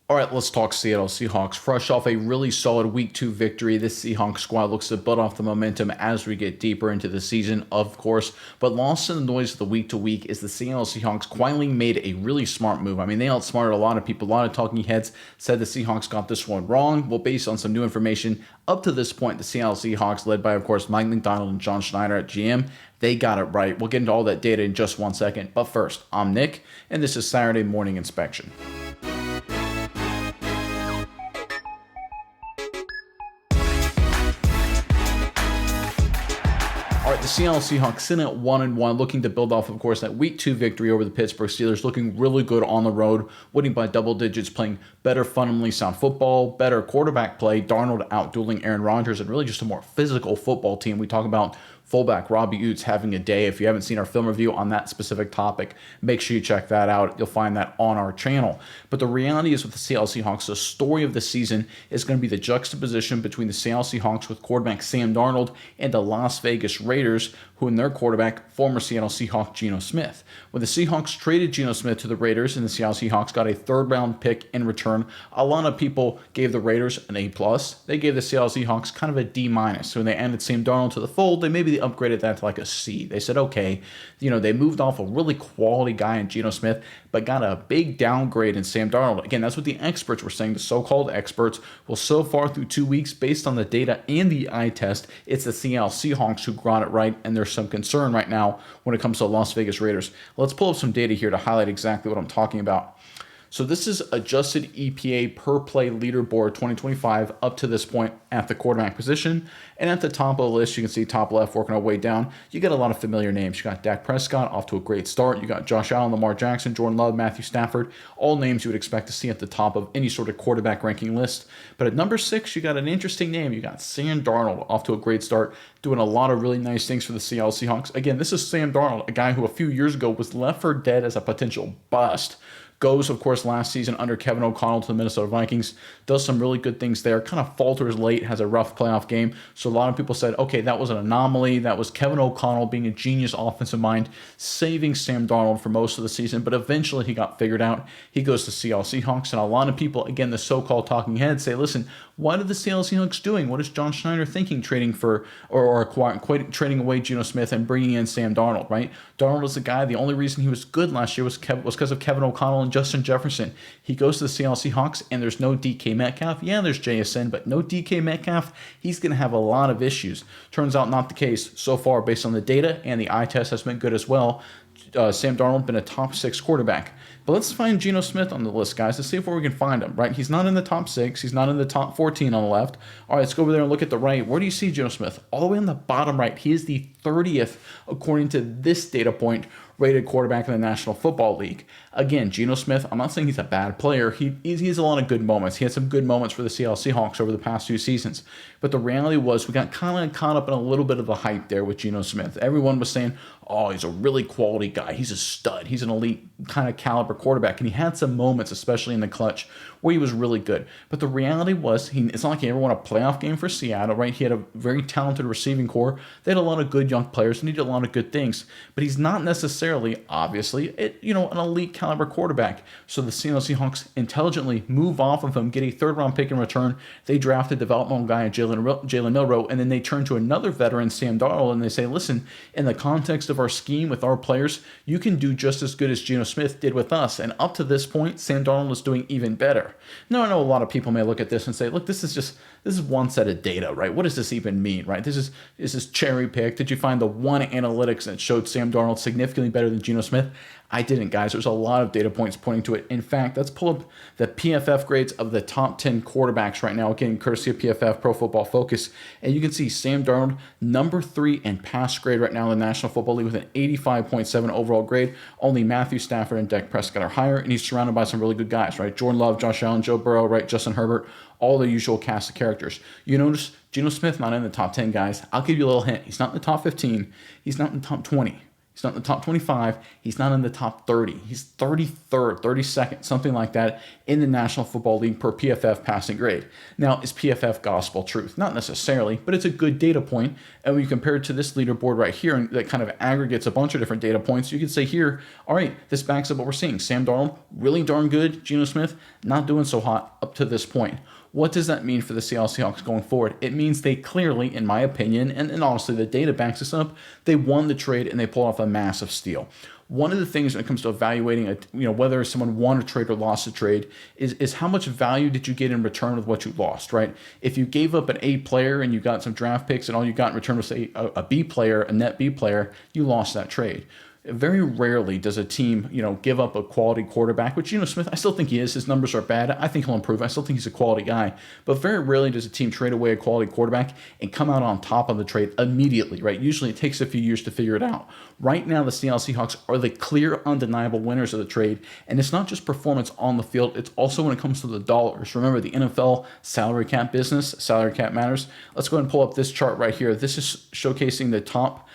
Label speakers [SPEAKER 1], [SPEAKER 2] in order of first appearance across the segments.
[SPEAKER 1] All right, let's talk Seattle Seahawks. Fresh off a really solid Week 2 victory, this Seahawks squad looks to build off the momentum as we get deeper into the season, of course. But lost in the noise of the week to week is the Seattle Seahawks quietly made a really smart move. I mean, they outsmarted a lot of people. A lot of talking heads said the Seahawks got this one wrong. Well, based on some new information, up to this point, the Seattle Seahawks, led by, of course, Mike McDonald and John Schneider at GM, they got it right. We'll get into all that data in just 1 second. But first, I'm Nick, and this is Saturday Morning Inspection. All right, the Seattle Seahawks sitting at 1-1, looking to build off, of course, that Week 2 victory over the Pittsburgh Steelers, looking really good on the road, winning by double digits, playing better, fundamentally sound football, better quarterback play, Darnold out-dueling Aaron Rodgers, and really just a more physical football team. We talk about fullback Robbie Oots having a day. If you haven't seen our film review on that specific topic, make sure you check that out. You'll find that on our channel. But the reality is with the Seattle Seahawks, the story of the season is going to be the juxtaposition between the Seattle Seahawks with quarterback Sam Darnold and the Las Vegas Raiders, who in their quarterback, former Seattle Seahawk Geno Smith. When the Seahawks traded Geno Smith to the Raiders and the Seattle Seahawks got a third-round pick in return, a lot of people gave the Raiders an A+. They gave the Seattle Seahawks kind of a D-. So when they added Sam Darnold to the fold, they maybe upgraded that to like a C. They said, okay, they moved off a really quality guy in Geno Smith, but got a big downgrade in Sam Darnold. Again, that's what the experts were saying, the so-called experts. Well, so far through 2 weeks, based on the data and the eye test, it's the Seattle Seahawks who got it right, and there's some concern right now when it comes to the Las Vegas Raiders. Let's pull up some data here to highlight exactly what I'm talking about. So this is adjusted EPA per play leaderboard 2025 up to this point at the quarterback position. And at the top of the list, you can see top left working our way down. You got a lot of familiar names. You got Dak Prescott off to a great start. You got Josh Allen, Lamar Jackson, Jordan Love, Matthew Stafford, all names you would expect to see at the top of any sort of quarterback ranking list. But at number 6, you got an interesting name. You got Sam Darnold off to a great start, doing a lot of really nice things for the Seattle Seahawks. Again, this is Sam Darnold, a guy who a few years ago was left for dead as a potential bust. Goes, of course, last season under Kevin O'Connell to the Minnesota Vikings, does some really good things there, kind of falters late, has a rough playoff game. So a lot of people said, okay, that was an anomaly. That was Kevin O'Connell being a genius offensive mind, saving Sam Darnold for most of the season. But eventually he got figured out. He goes to Seattle Seahawks. And a lot of people, again, the so-called talking heads say, listen, what are the Seattle Seahawks doing? What is John Schneider thinking trading for or trading away Geno Smith and bringing in Sam Darnold, right? Darnold was the guy. The only reason he was good last year was because of Kevin O'Connell and Justin Jefferson. He goes to the Seattle Seahawks, and there's no DK Metcalf. Yeah, there's JSN, but no DK Metcalf. He's going to have a lot of issues. Turns out not the case so far based on the data, and the eye test has been good as well. Sam Darnold been a top 6 quarterback. But let's find Geno Smith on the list, guys. Let's see if we can find him, right? He's not in the top 6. He's not in the top 14 on the left. All right, let's go over there and look at the right. Where do you see Geno Smith? All the way on the bottom right. He is the 30th, according to this data point, rated quarterback in the National Football League. Again, Geno Smith, I'm not saying he's a bad player. He has a lot of good moments. He had some good moments for the Seattle Seahawks over the past 2 seasons. But the reality was we got kind of caught up in a little bit of the hype there with Geno Smith. Everyone was saying, oh, he's a really quality guy. He's a stud. He's an elite kind of caliber quarterback. And he had some moments, especially in the clutch, where he was really good. But the reality was, it's not like he ever won a playoff game for Seattle, right? He had a very talented receiving core. They had a lot of good young players, and he did a lot of good things. But he's not necessarily, obviously, an elite caliber quarterback. So the Seattle Seahawks intelligently move off of him, get a third-round pick in return. They draft a developmental guy, Jalen Milroe, and then they turn to another veteran, Sam Darnold, and they say, listen, in the context of our scheme with our players, you can do just as good as Geno Smith did with us. And up to this point, Sam Darnold is doing even better. Now, I know a lot of people may look at this and say, look, this is one set of data, right? What does this even mean, right? Is this cherry picked? Did you find the one analytics that showed Sam Darnold significantly better than Geno Smith? I didn't, guys. There's a lot of data points pointing to it. In fact, let's pull up the PFF grades of the top 10 quarterbacks right now, again, courtesy of PFF, Pro Football Focus. And you can see Sam Darnold, number 3 in pass grade right now in the National Football League with an 85.7 overall grade. Only Matthew Stafford and Dak Prescott are higher, and he's surrounded by some really good guys, right? Jordan Love, Josh Allen, Joe Burrow, right? Justin Herbert, all the usual cast of characters. You notice Geno Smith not in the top 10, guys. I'll give you a little hint. He's not in the top 15. He's not in the top 20. He's not in the top 25. He's not in the top 30. He's 33rd, 32nd, something like that in the National Football League per PFF passing grade. Now, is PFF gospel truth? Not necessarily, but it's a good data point. And when you compare it to this leaderboard right here, and that kind of aggregates a bunch of different data points, you could say here, all right, this backs up what we're seeing. Sam Darnold, really darn good. Geno Smith, not doing so hot up to this point. What does that mean for the Seattle Seahawks going forward? It means they clearly, in my opinion, and honestly the data backs this up, they won the trade and they pulled off a massive steal. One of the things when it comes to evaluating whether someone won a trade or lost a trade is how much value did you get in return with what you lost, right? If you gave up an A player and you got some draft picks and all you got in return was, say, a B player, a net B player, you lost that trade. Very rarely does a team, give up a quality quarterback, which, Smith, I still think he is. His numbers are bad. I think he'll improve. I still think he's a quality guy. But very rarely does a team trade away a quality quarterback and come out on top of the trade immediately, right? Usually it takes a few years to figure it out. Right now, the Seattle Seahawks are the clear, undeniable winners of the trade. And it's not just performance on the field. It's also when it comes to the dollars. Remember, the NFL salary cap business, salary cap matters. Let's go ahead and pull up this chart right here. This is showcasing the top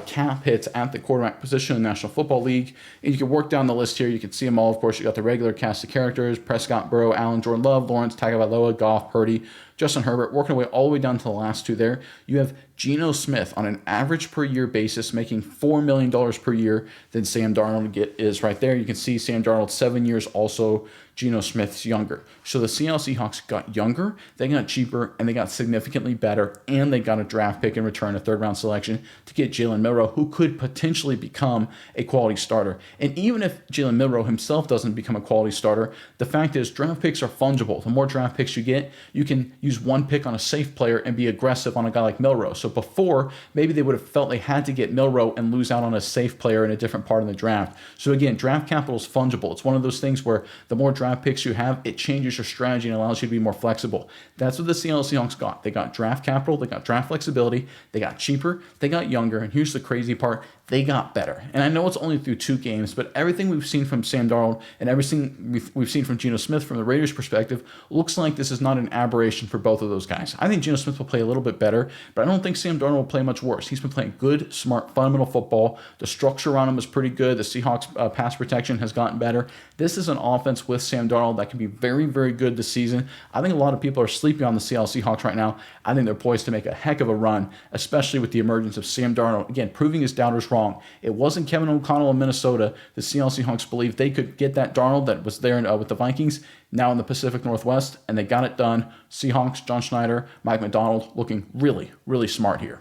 [SPEAKER 1] cap hits at the quarterback position in the National Football League. And you can work down the list here. You can see them all. Of course, you got the regular cast of characters: Prescott, Burrow, Allen, Jordan Love, Lawrence, Tagovailoa, Goff, Purdy, Justin Herbert, working away all the way down to the last two there. You have Geno Smith on an average per year basis making $4 million per year than Sam Darnold is right there. You can see Sam Darnold 7 years, also Geno Smith's younger. So the Seattle Seahawks got younger, they got cheaper, and they got significantly better, and they got a draft pick in return, a third-round selection, to get Jalen Milroe, who could potentially become a quality starter. And even if Jalen Milroe himself doesn't become a quality starter, the fact is draft picks are fungible. The more draft picks you get, you can use one pick on a safe player and be aggressive on a guy like Milroe. So before, maybe they would have felt they had to get Milroe and lose out on a safe player in a different part of the draft. So again, draft capital is fungible. It's one of those things where the more draft picks you have, it changes your strategy and allows you to be more flexible. That's what the Seattle Seahawks got. They got draft capital, they got draft flexibility, they got cheaper, they got younger, and here's the crazy part, they got better. And I know it's only through 2 games, but everything we've seen from Sam Darnold and everything we've seen from Geno Smith from the Raiders' perspective looks like this is not an aberration for both of those guys. I think Geno Smith will play a little bit better, but I don't think Sam Darnold will play much worse. He's been playing good, smart, fundamental football. The structure around him is pretty good. The Seahawks' pass protection has gotten better. This is an offense with Sam Darnold that can be very, very good this season. I think a lot of people are sleeping on the Seattle Seahawks right now. I think they're poised to make a heck of a run, especially with the emergence of Sam Darnold. Again, proving his doubters wrong. It wasn't Kevin O'Connell in Minnesota. The Seattle Seahawks believed they could get that Darnold that was there with the Vikings, now in the Pacific Northwest, and they got it done. Seahawks, John Schneider, Mike McDonald looking really, really smart here.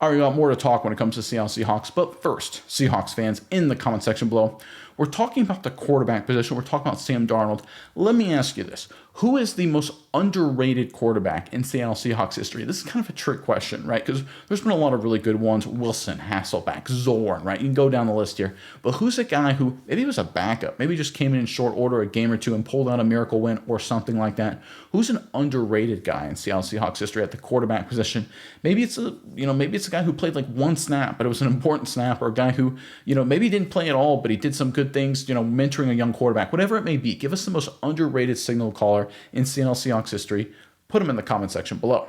[SPEAKER 1] All right, we got more to talk when it comes to Seattle Seahawks, but first, Seahawks fans, in the comment section below, we're talking about the quarterback position. We're talking about Sam Darnold. Let me ask you this. Who is the most underrated quarterback in Seattle Seahawks history? This is kind of a trick question, right? Because there's been a lot of really good ones. Wilson, Hasselbeck, Zorn, right? You can go down the list here. But who's a guy who maybe was a backup, maybe just came in short order a game or two and pulled out a miracle win or something like that? Who's an underrated guy in Seattle Seahawks history at the quarterback position? Maybe it's a guy who played like one snap, but it was an important snap, or a guy who, maybe he didn't play at all, but he did some good things, mentoring a young quarterback, whatever it may be. Give us the most underrated signal caller in Seattle Seahawks history. Put them in the comment section below.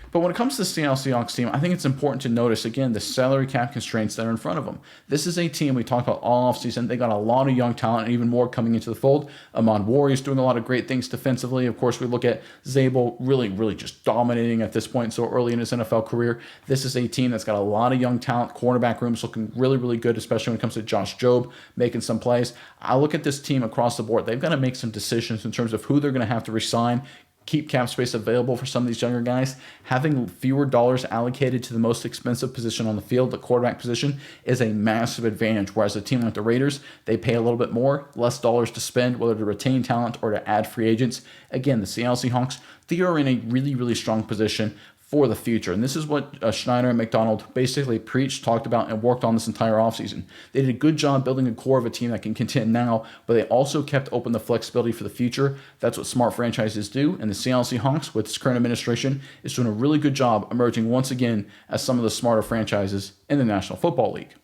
[SPEAKER 1] But when it comes to the Seattle Seahawks team, I think it's important to notice, again, the salary cap constraints that are in front of them. This is a team we talked about all offseason. They got a lot of young talent and even more coming into the fold. Ahmad Warrior's doing a lot of great things defensively. Of course, we look at Zabel really, really just dominating at this point so early in his NFL career. This is a team that's got a lot of young talent. Cornerback room's looking really, really good, especially when it comes to Josh Jobe making some plays. I look at this team across the board. They've got to make some decisions in terms of who they're going to have to resign, keep cap space available for some of these younger guys. Having fewer dollars allocated to the most expensive position on the field, the quarterback position, is a massive advantage. Whereas a team like the Raiders, they pay a little bit more, less dollars to spend, whether to retain talent or to add free agents. Again, the Seattle Seahawks, they are in a really, really strong position for the future. And this is what Schneider and McDonald basically preached, talked about, and worked on this entire offseason. They did a good job building a core of a team that can contend now, but they also kept open the flexibility for the future. That's what smart franchises do. And the Seattle Seahawks, with its current administration, is doing a really good job emerging once again as some of the smarter franchises in the National Football League.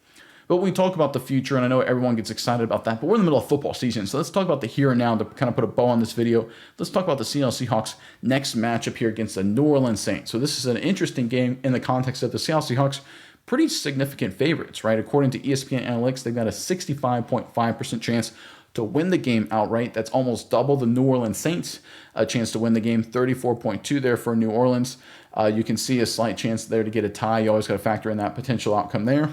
[SPEAKER 1] But when we talk about the future, and I know everyone gets excited about that, but we're in the middle of football season, so let's talk about the here and now to kind of put a bow on this video. Let's talk about the Seattle Seahawks' next matchup here against the New Orleans Saints. So this is an interesting game in the context of the Seattle Seahawks pretty significant favorites, right? According to ESPN Analytics, they've got a 65.5% chance to win the game outright. That's almost double the New Orleans Saints a chance to win the game, 34.2 there for New Orleans. You can see a slight chance there to get a tie. You always got to factor in that potential outcome there.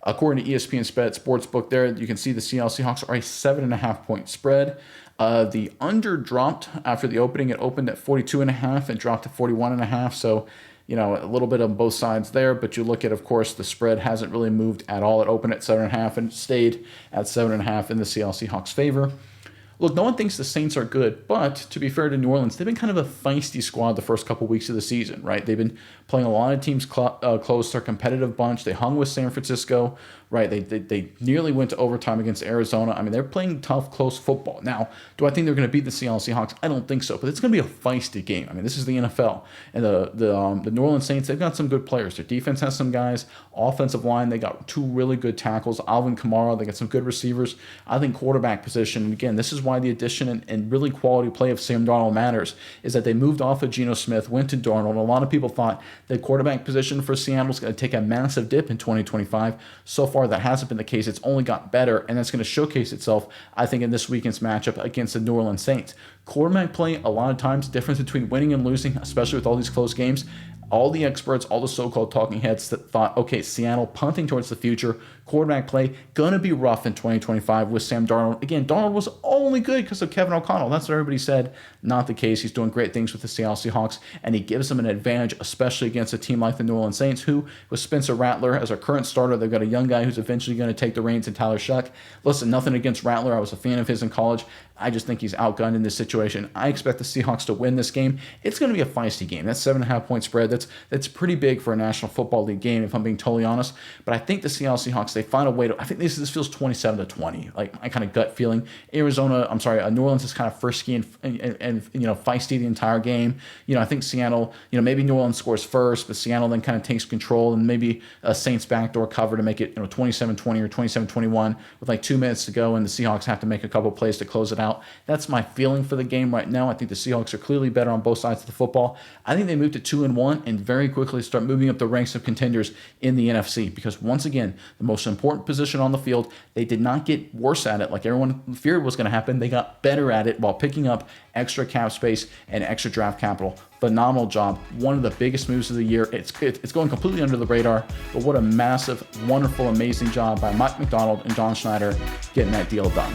[SPEAKER 1] According to ESPN Sportsbook there, you can see the Seattle Seahawks are a 7.5-point spread. The under dropped after the opening. It opened at 42.5 and dropped to 41.5. So, a little bit on both sides there. But you look at, of course, the spread hasn't really moved at all. It opened at 7.5 and stayed at 7.5 in the Seattle Seahawks' favor. Look, no one thinks the Saints are good, but to be fair to New Orleans, they've been kind of a feisty squad the first couple weeks of the season, right? They've been playing a lot of teams close. They're a competitive bunch. They hung with San Francisco, right? They nearly went to overtime against Arizona. I mean, they're playing tough, close football. Now, do I think they're going to beat the Seattle Seahawks? I don't think so, but it's going to be a feisty game. I mean, this is the NFL. And the New Orleans Saints, they've got some good players. Their defense has some guys. Offensive line, they got 2 really good tackles. Alvin Kamara, they got some good receivers. I think quarterback position, again, this is why the addition and really quality play of Sam Darnold matters, is that they moved off of Geno Smith, went to Darnold. A lot of people thought the quarterback position for Seattle is going to take a massive dip in 2025. So far, that hasn't been the case. It's only got better, and that's going to showcase itself, I think, in this weekend's matchup against the New Orleans Saints. Quarterback play, a lot of times, difference between winning and losing, especially with all these close games. All the experts, all the so-called talking heads that thought, okay, Seattle punting towards the future, quarterback play, going to be rough in 2025 with Sam Darnold. Again, Darnold was only good because of Kevin O'Connell. That's what everybody said. Not the case. He's doing great things with the Seattle Seahawks, and he gives them an advantage, especially against a team like the New Orleans Saints, who, with Spencer Rattler as our current starter, they've got a young guy who's eventually going to take the reins in Tyler Shuck. Listen, nothing against Rattler. I was a fan of his in college. I just think he's outgunned in this situation. I expect the Seahawks to win this game. It's going to be a feisty game. That's 7.5-point spread. That's pretty big for a National Football League game, if I'm being totally honest. But I think the Seattle Seahawks, they find a way to. I think this feels 27-20, like my kind of gut feeling. New Orleans is kind of frisky and feisty the entire game. I think Seattle, maybe New Orleans scores first, but Seattle then kind of takes control, and maybe a Saints backdoor cover to make it 27-20 or 27-21 with like 2 minutes to go, and the Seahawks have to make a couple plays to close it out. That's my feeling for the game right now. I think the Seahawks are clearly better on both sides of the football. I think they move to 2-1 and very quickly start moving up the ranks of contenders in the NFC, because once again, the most important position on the field, they did not get worse at it like everyone feared was going to happen. They got better at it while picking up extra cap space and extra draft capital. Phenomenal job. One of the biggest moves of the year. It's going completely under the radar, but what a massive, wonderful, amazing job by Mike Macdonald and John Schneider getting that deal done.